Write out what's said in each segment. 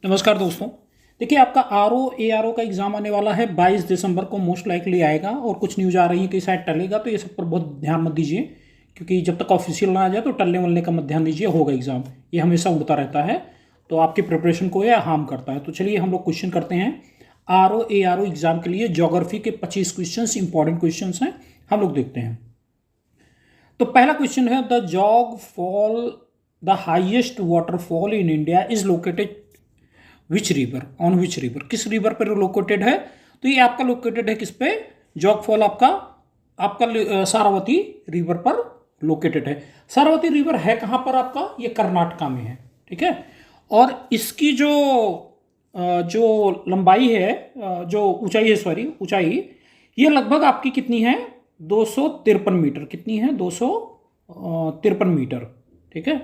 नमस्कार दोस्तों। देखिए, आपका ARO का एग्ज़ाम आने वाला है 22 दिसंबर को, मोस्ट लाइकली आएगा। और कुछ न्यूज़ आ रही है कि शायद टलेगा, तो ये सब पर बहुत ध्यान मत दीजिए, क्योंकि जब तक ऑफिशियल ना आ जाए तो टलने वलने का मत ध्यान दीजिए। होगा एग्ज़ाम, ये हमेशा उड़ता रहता है, तो आपकी प्रिपरेशन को यह हार्म करता है। तो चलिए हम लोग क्वेश्चन करते हैं। ARO एग्ज़ाम के लिए ज्योग्राफी के 25 क्वेश्चन इंपॉर्टेंट क्वेश्चन हैं, हम लोग देखते हैं। तो पहला क्वेश्चन है, the jog fall, the highest waterfall in India is located which river, on which river, किस रिवर पर लोकेटेड है? तो ये आपका लोकेटेड है किस पे? जॉग फॉल आपका आपका सारावती रिवर पर लोकेटेड है। सारावती रिवर है कहाँ पर आपका? ये कर्नाटका में है, ठीक है। और इसकी जो लंबाई है, जो ऊंचाई है, सॉरी ऊंचाई, ये लगभग आपकी कितनी है? 253 मीटर। कितनी है? 253 मीटर, ठीक है।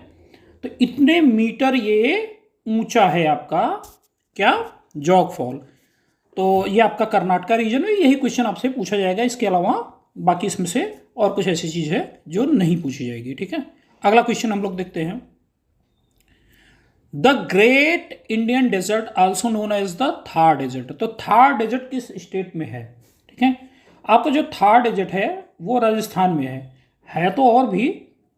तो इतने मीटर ये ऊंचा है आपका क्या? Jog fall. तो ये आपका कर्नाटका रीजन में, यही क्वेश्चन आपसे पूछा जाएगा। इसके अलावा बाकी इसमें से और कुछ ऐसी चीज है जो नहीं पूछी जाएगी, ठीक है। अगला क्वेश्चन हम लोग देखते हैं। The great Indian desert also known as the Thar desert. तो थार डेजर्ट किस स्टेट में है? ठीक है, आपका जो थार डेजर्ट है वो राजस्थान में है तो और भी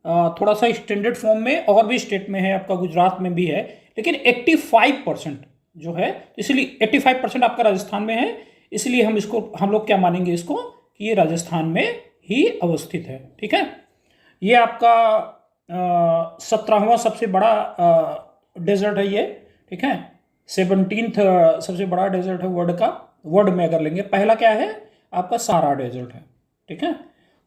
थोड़ा सा एक्सटेंडेड फॉर्म में और भी स्टेट में है, आपका गुजरात में भी है, लेकिन 85% जो है, इसलिए 85% आपका राजस्थान में है। इसलिए हम लोग क्या मानेंगे इसको कि ये राजस्थान में ही अवस्थित है, ठीक है। ये आपका 17वां सबसे बड़ा डेजर्ट है ये, ठीक है। 17th सबसे बड़ा डेजर्ट है वर्ल्ड में अगर लेंगे। पहला क्या है? आपका सारा डेजर्ट है, ठीक है।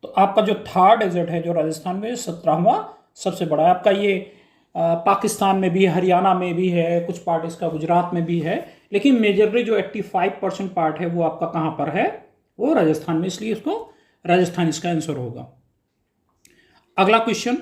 तो आपका जो थार डेजर्ट है जो राजस्थान में, 17वां सबसे बड़ा है आपका। ये पाकिस्तान में भी, हरियाणा में भी है, कुछ पार्ट इसका गुजरात में भी है, लेकिन मेजरली जो 85% पार्ट है वो आपका कहाँ पर है? वो राजस्थान में, इसलिए इसको राजस्थान इसका आंसर होगा। अगला question,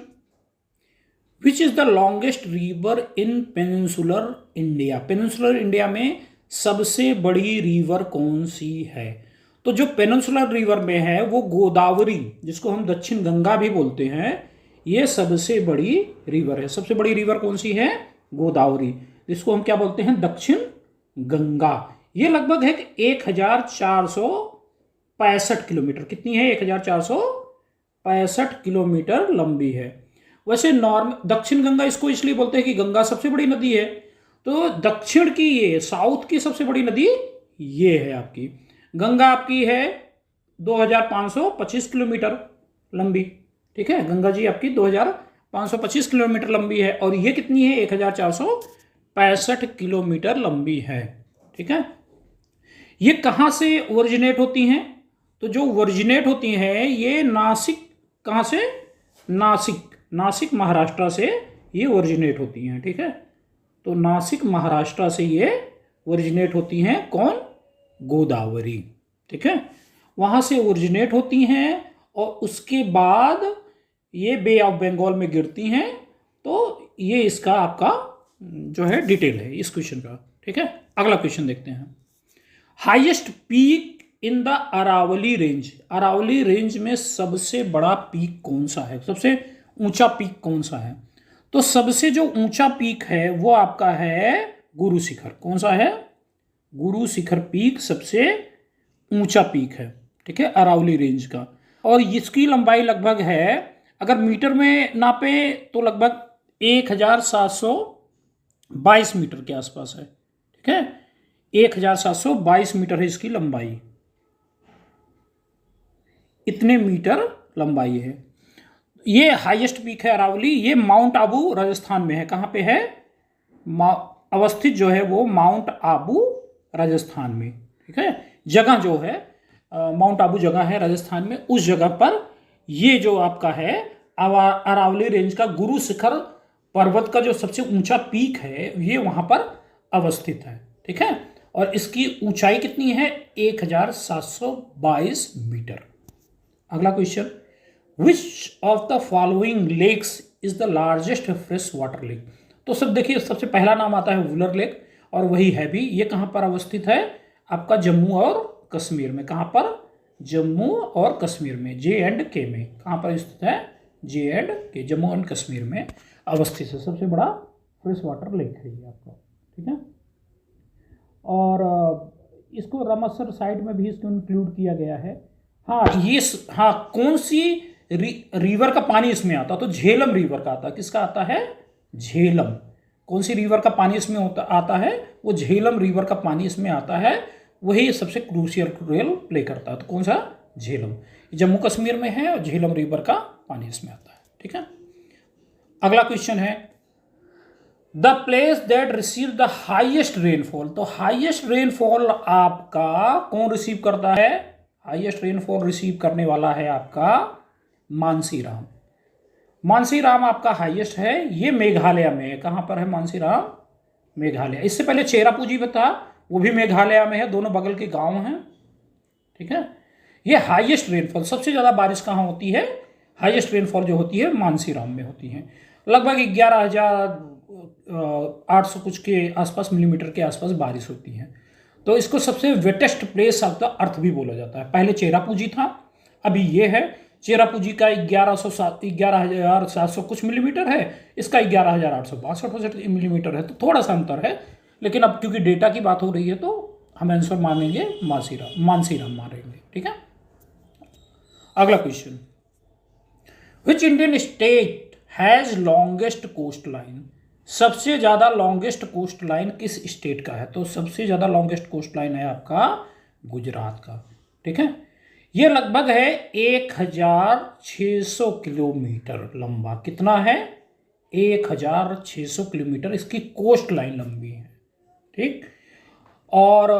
which is the longest river in peninsular India? Peninsular India में सबसे बड़ी रिवर कौन सी है? तो जो पेनिनसुलर रिवर में है वो गोदावरी, जिसको हम दक्षिण गंगा भी बोलते हैं, ये सबसे बड़ी रिवर है। सबसे बड़ी रिवर कौन सी है? गोदावरी, जिसको हम क्या बोलते हैं? दक्षिण गंगा। ये लगभग है कि 1465 किलोमीटर। कितनी है? 1465 किलोमीटर लंबी है। वैसे दक्षिण गंगा इसको इसलिए बोलते हैं कि गंगा सबसे बड़ी नदी है, तो दक्षिण की, ये साउथ की सबसे बड़ी नदी ये है आपकी गंगा। आपकी है 2525 किलोमीटर लंबी, ठीक है। गंगा जी आपकी 2525 किलोमीटर लंबी है, और ये कितनी है? 1465 किलोमीटर लंबी है, ठीक है। ये कहाँ से ओरिजिनेट होती हैं? तो जो ओरिजिनेट होती हैं ये नासिक, कहाँ से? नासिक महाराष्ट्र से ये ओरिजिनेट होती हैं, ठीक है। तो नासिक महाराष्ट्र से ये ओरिजिनेट होती हैं। कौन? गोदावरी, ठीक है, वहां से ओरिजिनेट होती हैं, और उसके बाद ये बे ऑफ बंगाल में गिरती हैं। तो ये इसका आपका जो है डिटेल है इस क्वेश्चन का, ठीक है। अगला क्वेश्चन देखते हैं। Highest peak in the Aravali range. Aravali range में सबसे बड़ा पीक कौन सा है? सबसे ऊंचा पीक कौन सा है? तो सबसे जो ऊंचा पीक है वो आपका है गुरु शिखर। कौन सा है? गुरु शिखर पीक सबसे ऊंचा पीक है, ठीक है, अरावली रेंज का। और इसकी लंबाई लगभग है, अगर मीटर में नापे तो लगभग 1722 मीटर के आसपास है, ठीक है। 1722 मीटर है इसकी लंबाई, इतने मीटर लंबाई है। ये हाईएस्ट पीक है अरावली। ये माउंट आबू राजस्थान में है। कहाँ पे है? अवस्थित जो है वो माउंट आबू राजस्थान में, ठीक है। जगह जो है माउंट आबू जगह है राजस्थान में, उस जगह पर ये जो आपका है अरावली रेंज का गुरु शिखर पर्वत का जो सबसे ऊंचा पीक है ये वहां पर अवस्थित है, ठीक है। और इसकी ऊंचाई कितनी है? 1722 मीटर। अगला question, which of the following lakes is the largest fresh water lake? तो सब देखिए, सबसे पहला नाम आता है वुलर लेक, और वही है भी। ये कहाँ पर अवस्थित है? आपका जम्मू और कश्मीर में। कहाँ पर? जम्मू और कश्मीर में, J&K में। कहाँ पर स्थित है? J&K, जम्मू एंड कश्मीर में अवस्थित है। सबसे बड़ा फ्रेश वाटर लेक है ये आपका, ठीक है। और इसको रामेश्वर साइट में भी इसको इंक्लूड किया गया है। हाँ ये हाँ कौन सी रिवर का पानी इसमें आता, तो झेलम रिवर का आता। किसका आता है? झेलम। कौन सी रिवर का पानी इसमें आता है? वो झेलम रिवर का पानी इसमें आता है, वही सबसे क्रूशियल रोल प्ले करता है। तो कौन सा? झेलम। जम्मू कश्मीर में है और झेलम रिवर का पानी इसमें आता है। ठीक है, अगला क्वेश्चन है the place that receive the highest rainfall. तो हाइएस्ट रेनफॉल आपका कौन रिसीव करता है? हाईएस्ट रेनफॉल रिसीव करने वाला है आपका मानसीराम। मानसीराम आपका हाईएस्ट है, ये मेघालय में है। कहाँ पर है मानसीराम? मेघालय। इससे पहले चेरापूंजी में था, वो भी मेघालय में है, दोनों बगल के गांव हैं। ठीक है, ये हाईएस्ट रेनफॉल, सबसे ज़्यादा बारिश कहाँ होती है? हाईएस्ट रेनफॉल जो होती है मानसीराम में होती है, लगभग 11,800 कुछ के आसपास मिलीमीटर के आसपास बारिश होती है। तो इसको सबसे wettest place of the earth भी बोला जाता है। पहले चेरापूंजी था, अभी ये है। चेरापूंजी का 11,700 कुछ मिलीमीटर है, इसका 11,862 मिलीमीटर है, तो थोड़ा सा अंतर है। लेकिन अब क्योंकि डेटा की बात हो रही है तो हम आंसर मानेंगे मानसीराम मानेंगे। ठीक है, अगला question, which Indian state has longest coast line. सबसे ज़्यादा लॉन्गेस्ट कोस्ट लाइन किस स्टेट का है? तो सबसे ज़्यादा लॉन्गेस्ट कोस्ट लाइन है आपका गुजरात का। ठीक है, ये लगभग है 1,600 किलोमीटर लंबा। कितना है? 1,600 किलोमीटर इसकी कोस्ट लाइन लंबी है। ठीक, और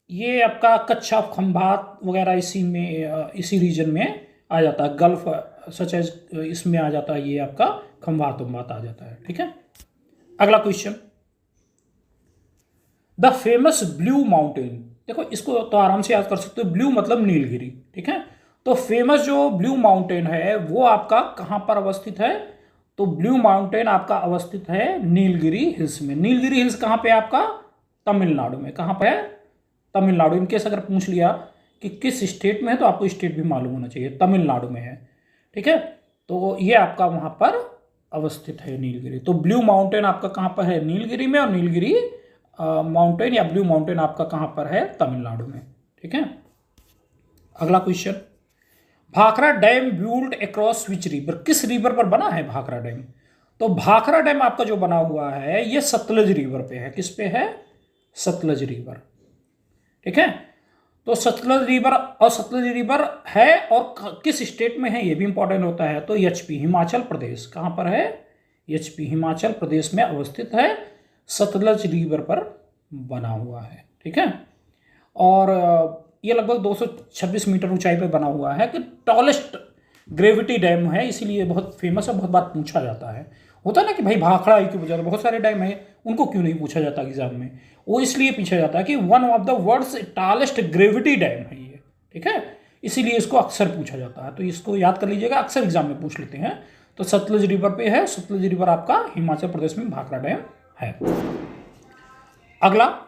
ये आपका कच्छ ऑफ खंभात वगैरह इसी रीजन में आ जाता है। गल्फ सच एज इसमें आ जाता है, ये आपका खंभात आ जाता है। ठीक है, अगला question, the famous blue mountain. देखो इसको तो आराम से याद कर सकते हो, ब्लू मतलब नीलगिरी। ठीक है, तो फेमस जो ब्लू माउंटेन है वो आपका कहाँ पर अवस्थित है? तो ब्लू माउंटेन आपका अवस्थित है नीलगिरी हिल्स में। नीलगिरी हिल्स कहाँ पे? आपका तमिलनाडु में। कहाँ पे है? तमिलनाडु। इनकेस अगर पूछ लिया कि किस स्टेट में है तो आपको स्टेट भी मालूम होना चाहिए, तमिलनाडु में है। ठीक है, तो ये आपका वहाँ पर अवस्थित है नीलगिरी। तो ब्लू माउंटेन आपका कहाँ पर है? नीलगिरी में। और नीलगिरी माउंटेन या ब्लू माउंटेन आपका कहाँ पर है? तमिलनाडु में। ठीक है, अगला question, Bhakra dam build across which river. किस रिवर पर बना है भाखड़ा डैम? तो भाखड़ा डैम आपका जो बना हुआ है ये सतलज रिवर पे है। किस पे है? सतलज रिवर। ठीक है, तो सतलज रिवर, और सतलज रिवर है और किस स्टेट में है ये भी इंपॉर्टेंट होता है। तो एचपी हिमाचल प्रदेश। कहाँ पर है? एचपी हिमाचल प्रदेश में अवस्थित है, सतलज रिवर पर बना हुआ है। ठीक है, और ये लगभग 226 मीटर ऊंचाई पर बना हुआ है कि टॉलेस्ट ग्रेविटी डैम है, इसीलिए बहुत फेमस है, बहुत बार पूछा जाता है। होता है ना कि भाई भाखड़ा क्यों पूछा जाता है, बहुत सारे डैम है, उनको क्यों नहीं पूछा जाता एग्जाम में? वो इसलिए पूछा जाता है कि one of the world's tallest gravity dam है ये। ठीक है, इसीलिए इसको अक्सर पूछा जाता है, तो इसको याद कर लीजिएगा, अक्सर एग्जाम में पूछ लेते हैं। तो सतलज रिवर पे है, सतलज रिवर आपका हिमाचल प्रदेश में भाखड़ा डैम है। अगला,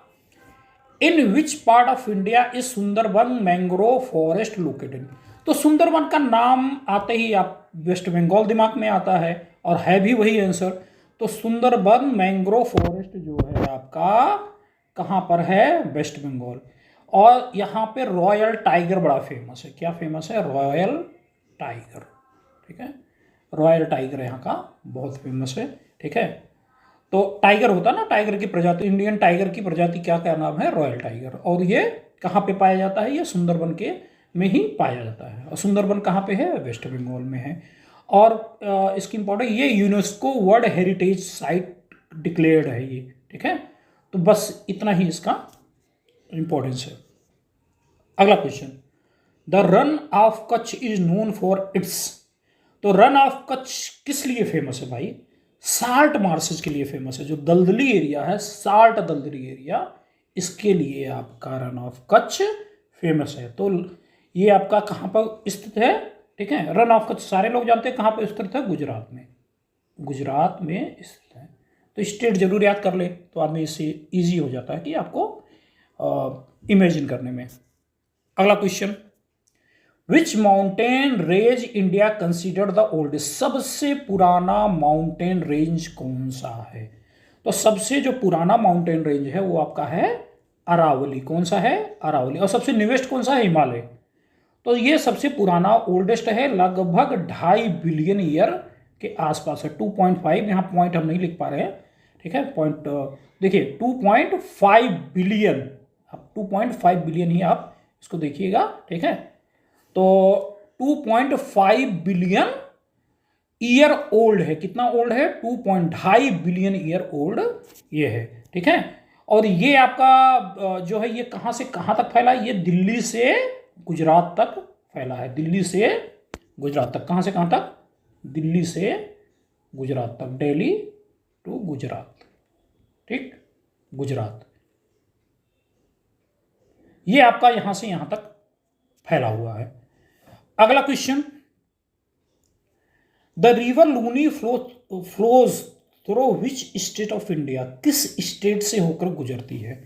in which part of India is Sundarban mangrove forest located. तो सुंदरबन का नाम आते ही आप वेस्ट बंगाल दिमाग में आता है, और है भी वही आंसर। तो सुंदरबन मैंग्रोव फॉरेस्ट जो है आपका कहाँ पर है? वेस्ट बंगाल। और यहाँ पे रॉयल टाइगर बड़ा फेमस है। क्या फेमस है? Royal tiger. ठीक है, रॉयल टाइगर यहाँ का बहुत फेमस है। ठीक है, तो टाइगर होता ना, टाइगर की प्रजाति, इंडियन टाइगर की प्रजाति क्या नाम है? Royal tiger. और ये कहाँ पे पाया जाता है? ये सुंदरबन के में ही पाया जाता है। और सुंदरबन कहाँ पे है? वेस्ट बंगाल में है। और इसकी इंपॉर्टेंट, ये UNESCO world heritage site declared है ये। ठीक है, तो बस इतना ही इसका इंपॉर्टेंस है। अगला question, the run of Kutch is known for its. तो रन ऑफ कच्छ किस लिए फेमस है भाई? साल्ट मार्सेज के लिए फेमस है। जो दलदली एरिया है, साल्ट दलदली एरिया, इसके लिए आपका रन ऑफ कच्छ फेमस है। तो ये आपका कहाँ पर स्थित है? ठीक है, रन ऑफ कच्छ सारे लोग जानते हैं कहाँ पर स्थित है? गुजरात में। गुजरात में स्थित है। तो स्टेट जरूर याद कर ले तो आदमी इससे ईजी हो जाता है कि आपको इमेजिन करने में। अगला question, which mountain range India considered the oldest. सबसे पुराना माउंटेन रेंज कौन सा है? तो सबसे जो पुराना माउंटेन रेंज है वो आपका है अरावली। कौन सा है? अरावली। और सबसे न्यूएस्ट कौन सा है? हिमालय। तो ये सबसे पुराना ओल्डेस्ट है, लगभग 2.5 बिलियन ईयर के आसपास है। 2.5, यहाँ पॉइंट हम नहीं लिख पा रहे हैं, ठीक है, पॉइंट देखिए 2.5 बिलियन, आप 2.5 बिलियन ही आप इसको देखिएगा, ठीक है। तो 2.5 बिलियन ईयर ओल्ड है। कितना ओल्ड है? 2.5 बिलियन ईयर ओल्ड ये है, ठीक है। और ये आपका जो है ये कहाँ से कहाँ तक फैला है? ये दिल्ली से गुजरात तक फैला है। दिल्ली से गुजरात तक। कहाँ से कहाँ तक? दिल्ली से गुजरात तक। दिल्ली टू गुजरात, ठीक, गुजरात। ये आपका यहां से यहां तक फैला हुआ है। अगला question, the river Luni flows through which state of India? किस स्टेट से होकर गुजरती है?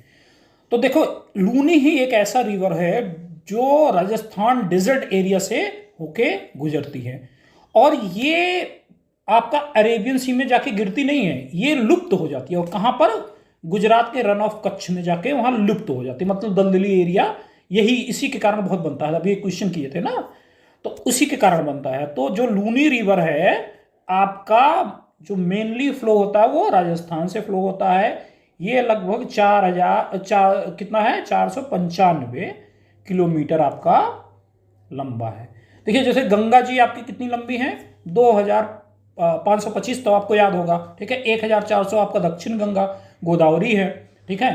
तो देखो, लूनी ही एक ऐसा रिवर है जो राजस्थान डेजर्ट एरिया से होके गुजरती है, और ये आपका अरेबियन सी में जाके गिरती नहीं है, ये लुप्त हो जाती है। और कहाँ पर? गुजरात के रन ऑफ कच्छ में जाके वहां लुप्त हो जाती है, मतलब दलदली एरिया। यही इसी के कारण बहुत बनता है, अभी एक क्वेश्चन किए थे ना, तो उसी के कारण बनता है। तो जो लूनी रिवर है आपका, जो मेनली फ्लो होता है वो राजस्थान से फ्लो होता है। ये लगभग 4,000 कितना है? 495 किलोमीटर आपका लंबा है। देखिए, जैसे गंगा जी आपकी कितनी लंबी है? 2,525, तो आपको याद होगा, ठीक है। 1,400 आपका दक्षिण गंगा गोदावरी है, ठीक है।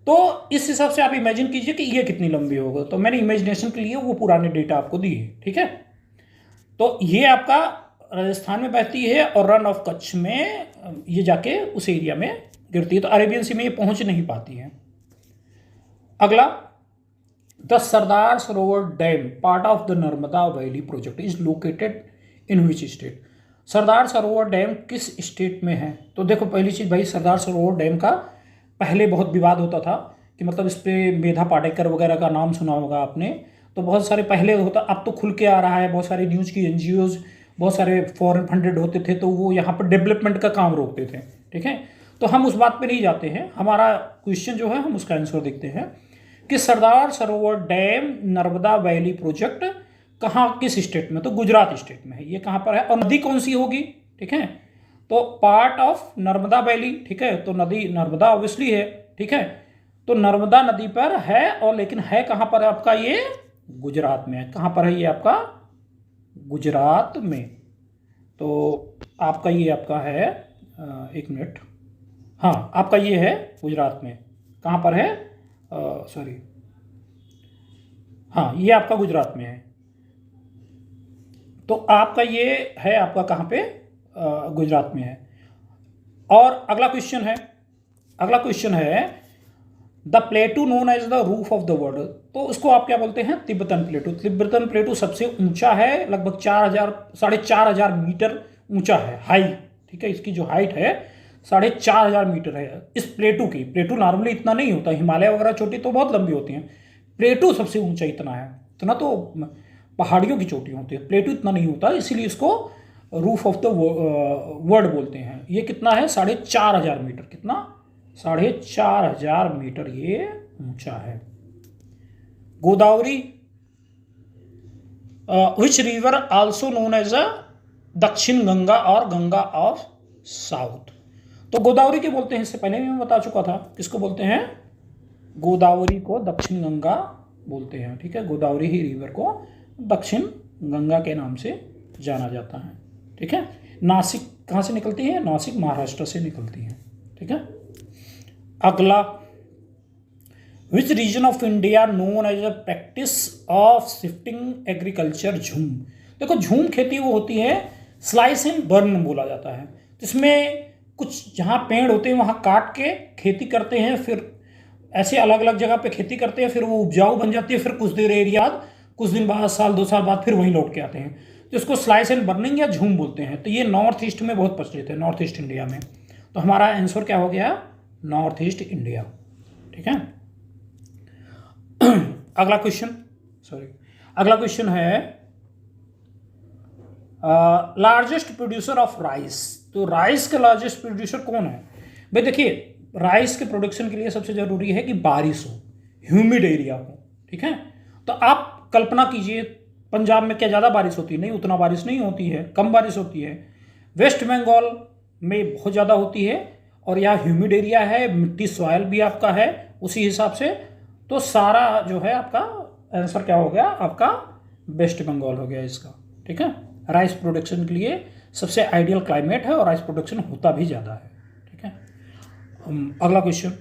तो इस हिसाब से आप इमेजिन कीजिए कि ये कितनी लंबी होगा। तो मैंने इमेजिनेशन के लिए वो पुराने डेटा आपको दिए, ठीक है। तो ये आपका राजस्थान में बहती है और रन ऑफ कच्छ में ये जाके उस एरिया में गिरती है, तो अरेबियन सी में ये पहुंच नहीं पाती है। अगला, the Sardar Sarovar dam part of the Narmada valley project is located in which state? Sardar Sarovar dam किस स्टेट में है? तो देखो, पहली चीज भाई, सरदार सरोवर डैम का पहले बहुत विवाद होता था कि मतलब इस पर मेधा पाटेकर वगैरह का नाम सुना होगा आपने। तो बहुत सारे पहले होता, अब तो खुल के आ रहा है, बहुत सारे न्यूज़ की एनजीओज, बहुत सारे फॉरेन फंडेड होते थे, तो वो यहाँ पर डेवलपमेंट का काम रोकते थे, ठीक है। तो हम उस बात पे नहीं जाते हैं, हमारा क्वेश्चन जो है हम उसका आंसर देखते हैं कि सरदार Sarovar dam Narmada valley project कहाँ, किस स्टेट में? तो गुजरात स्टेट में है। ये कहाँ पर है? और नदी कौन सी होगी, ठीक है। तो पार्ट ऑफ नर्मदा वैली, ठीक है। तो नदी नर्मदा ऑब्वियसली है, ठीक है। तो नर्मदा नदी पर है, और लेकिन है कहाँ पर आपका? ये गुजरात में है। कहाँ पर है ये आपका? गुजरात में। तो आपका ये आपका है, एक मिनट, हाँ, आपका ये है गुजरात में। कहाँ पर है? सॉरी, हाँ, ये आपका गुजरात में है। तो आपका ये है आपका कहाँ पे? गुजरात में है। और अगला क्वेश्चन है, अगला क्वेश्चन है, the plateau known as the roof of the world, तो उसको आप क्या बोलते हैं? तिब्बतन प्लेटू। तिब्बतन प्लेटू सबसे ऊंचा है, लगभग 4,000 मीटर ऊंचा है, हाई, ठीक है। इसकी जो हाइट है 4,500 मीटर है इस प्लेटू की। प्लेटू नॉर्मली इतना नहीं होता, हिमालय वगैरह छोटी तो बहुत लंबी होती हैं, प्लेटू सबसे ऊंचा इतना है। इतना तो पहाड़ियों की चोटी होती है, प्लेटू इतना नहीं होता, इसीलिए इसको रूफ ऑफ द वर्ल्ड बोलते हैं। ये कितना है? 4,500 मीटर। कितना? 4,500 मीटर ये ऊंचा है। Godavari, which river also known as a Dakshin Ganga और गंगा ऑफ साउथ? तो गोदावरी के बोलते हैं, इससे पहले भी मैं बता चुका था, किसको बोलते हैं? गोदावरी को दक्षिण गंगा बोलते हैं, ठीक है। गोदावरी ही रिवर को दक्षिण गंगा के नाम से जाना जाता है, ठीक है। नासिक कहाँ से निकलती है? नासिक महाराष्ट्र से निकलती है, ठीक है। अगला, which region of India known as a practice of shifting agriculture? Jhum. देखो, झूम खेती वो होती है, स्लाइस एंड बर्न बोला जाता है। जिसमें कुछ जहाँ पेड़ होते हैं वहाँ काट के खेती करते हैं, फिर ऐसे अलग अलग जगह पे खेती करते हैं, फिर वो उपजाऊ बन जाती है, फिर कुछ देर एरिया, कुछ दिन बाद, साल 2 साल बाद फिर वहीं लौट के आते हैं, तो इसको स्लाइस एंड बर्निंग या झूम बोलते हैं। तो ये नॉर्थ ईस्ट में बहुत प्रचलित है, नॉर्थ ईस्ट इंडिया में। तो हमारा आंसर क्या हो गया? नॉर्थ ईस्ट इंडिया, ठीक है। अगला क्वेश्चन, सॉरी, अगला क्वेश्चन है, लार्जेस्ट प्रोड्यूसर ऑफ राइस। तो राइस का लार्जेस्ट प्रोड्यूसर कौन है? भाई देखिए, राइस के प्रोडक्शन के लिए सबसे ज़रूरी है कि बारिश हो, ह्यूमिड एरिया हो, ठीक है। तो आप कल्पना कीजिए पंजाब में क्या ज़्यादा बारिश होती है? नहीं, उतना बारिश नहीं होती है, कम बारिश होती है। वेस्ट बंगाल में बहुत ज़्यादा होती है और यहाँ ह्यूमिड एरिया है, मिट्टी सॉयल भी आपका है उसी हिसाब से। तो सारा जो है आपका आंसर क्या हो गया? आपका वेस्ट बंगाल हो गया इसका, ठीक है। राइस प्रोडक्शन के लिए सबसे आइडियल क्लाइमेट है और राइस प्रोडक्शन होता भी ज़्यादा है, ठीक है। अगला question,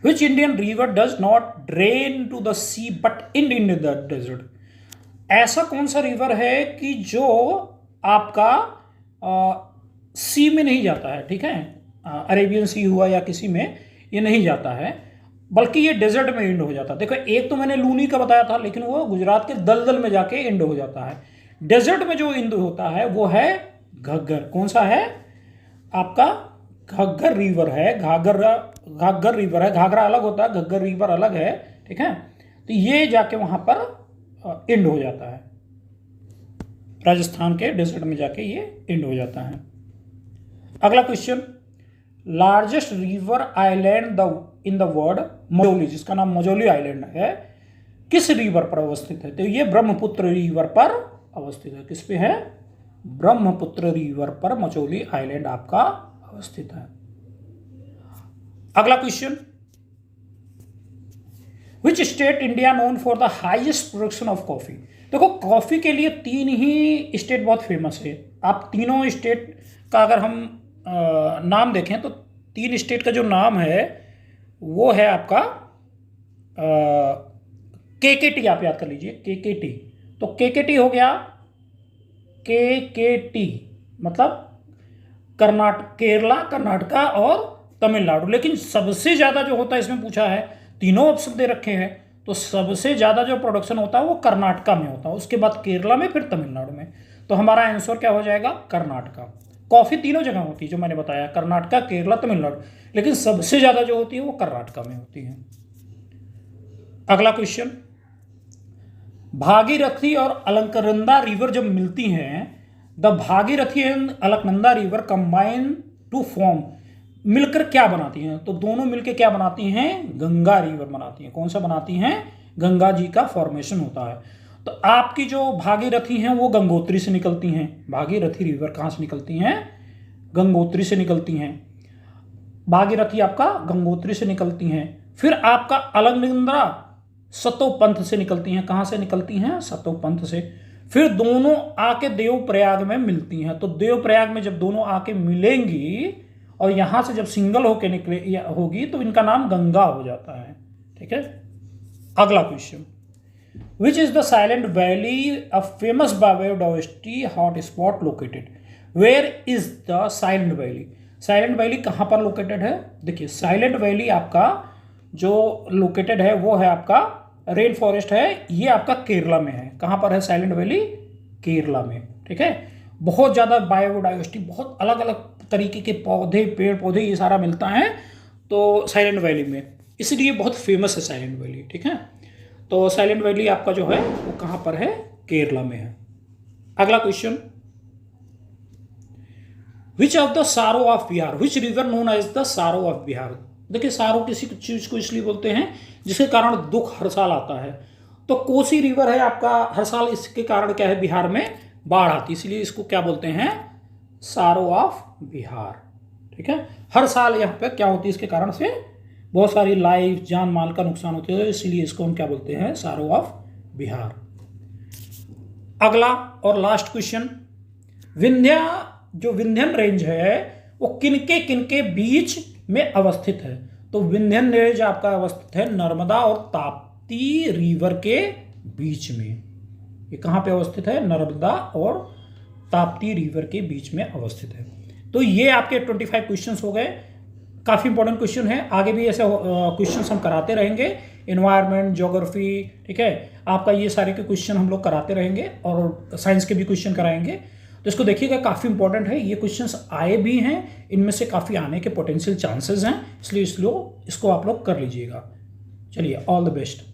which Indian river does not drain to the sea but in the desert? ऐसा कौन सा रिवर है कि जो आपका सी में नहीं जाता है, ठीक है, अरेबियन सी हुआ या किसी में ये नहीं जाता है, बल्कि ये डेजर्ट में एंड हो जाता है। देखो, एक तो मैंने लूनी का बताया था, लेकिन वो गुजरात के दलदल में जाके एंड हो जाता है। डेजर्ट में जो एंड होता है वो है घग्गर। कौन सा है? आपका घग्गर रिवर है। घाघर रिवर है, घाघरा अलग होता है, घग्गर रिवर अलग है, ठीक है। तो ये जाके वहां पर एंड हो जाता है, राजस्थान के डेजर्ट में जाके ये एंड हो जाता है। अगला question, largest river island in the world, Majuli, जिसका नाम मजोली आइलैंड है, किस रिवर पर अवस्थित है? तो ये ब्रह्मपुत्र रिवर पर अवस्थित है। किस पे है? ब्रह्मपुत्र रिवर पर मजोली आइलैंड आपका अवस्थित है। अगला question, which state India known for the highest production of coffee? देखो, कॉफी के लिए 3 ही स्टेट बहुत फेमस है। आप तीनों स्टेट का अगर हम नाम देखें तो 3 स्टेट का जो नाम है वो है आपका KKT। आप याद कर लीजिए, KKT। तो KKT हो गया, KKT मतलब केरला, कर्नाटका और तमिलनाडु। लेकिन सबसे ज़्यादा जो होता है, इसमें पूछा है, तीनों ऑप्शन दे रखे हैं, तो सबसे ज़्यादा जो प्रोडक्शन होता है वो कर्नाटका में होता है, उसके बाद केरला में, फिर तमिलनाडु में। तो हमारा आंसर क्या हो जाएगा? कर्नाटका। कॉफ़ी तीनों जगह होती है जो मैंने बताया, कर्नाटका, केरला, तमिलनाडु, लेकिन सबसे ज़्यादा जो होती है वो कर्नाटका में होती है। अगला क्वेश्चन, भागीरथी और अलकनंदा रिवर जब मिलती हैं, the Bhagirathi and Alaknanda river combine to form, मिलकर क्या बनाती हैं? तो दोनों मिलकर क्या बनाती हैं? गंगा रिवर बनाती हैं। कौन सा बनाती हैं? गंगा जी का फॉर्मेशन होता है। तो आपकी जो भागीरथी हैं वो गंगोत्री से निकलती हैं। भागीरथी रिवर कहाँ से निकलती हैं? गंगोत्री से निकलती हैं। भागीरथी आपका गंगोत्री से निकलती हैं। फिर आपका अलकनंदा सतोपंथ से निकलती हैं। कहाँ से निकलती हैं? सतोपंथ से। फिर दोनों आके देवप्रयाग में मिलती हैं। तो देवप्रयाग में जब दोनों आके मिलेंगी और यहाँ से जब सिंगल होके निकले होगी तो इनका नाम गंगा हो जाता है, ठीक है। अगला question, which is the silent valley a famous biodiversity hot spot located? Where is the silent valley? Silent valley कहाँ पर लोकेटेड है? देखिए, साइलेंट वैली आपका जो लोकेटेड है वो है आपका रेन फॉरेस्ट है, ये आपका केरला में है। कहाँ पर है साइलेंट वैली? केरला में, ठीक है। बहुत ज़्यादा बायोडाइवर्सिटी, बहुत अलग अलग तरीके के पौधे, पेड़ पौधे, ये सारा मिलता है तो साइलेंट वैली में, इसलिए बहुत फेमस है साइलेंट वैली, ठीक है। तो साइलेंट वैली आपका जो है वो कहाँ पर है? केरला में है। अगला question, which of the sorrow of Bihar, which river known as the sorrow of Bihar? देखिए, सारो किसी चीज को इसलिए बोलते हैं जिसके कारण दुख हर साल आता है। तो कोसी रिवर है आपका, हर साल इसके कारण क्या है? बिहार में बाढ़ आती है, इसलिए इसको क्या बोलते हैं? सारो ऑफ बिहार, ठीक है। हर साल यहाँ पे क्या होती है? इसके कारण से बहुत सारी लाइफ, जान माल का नुकसान होता है, इसलिए इसको हम क्या बोलते हैं? सारो ऑफ बिहार। अगला और लास्ट क्वेश्चन, विंध्यन रेंज है वो किनके बीच में अवस्थित है? तो विंध्यन रेंज आपका अवस्थित है नर्मदा और ताप्ती रिवर के बीच में। ये कहाँ पे अवस्थित है? नर्मदा और ताप्ती रिवर के बीच में अवस्थित है। तो ये आपके 25 क्वेश्चंस हो गए। काफ़ी इंपॉर्टेंट क्वेश्चन है, आगे भी ऐसे क्वेश्चंस हम कराते रहेंगे, एनवायरनमेंट, ज्योग्राफी, ठीक है, आपका ये सारे के क्वेश्चन हम लोग कराते रहेंगे और साइंस के भी क्वेश्चन कराएंगे। तो इसको देखिएगा, काफ़ी इंपॉर्टेंट है। ये क्वेश्चंस आए भी हैं, इनमें से काफ़ी आने के पोटेंशियल चांसेस हैं, इसलिए इसको आप लोग कर लीजिएगा। चलिए, ऑल द बेस्ट।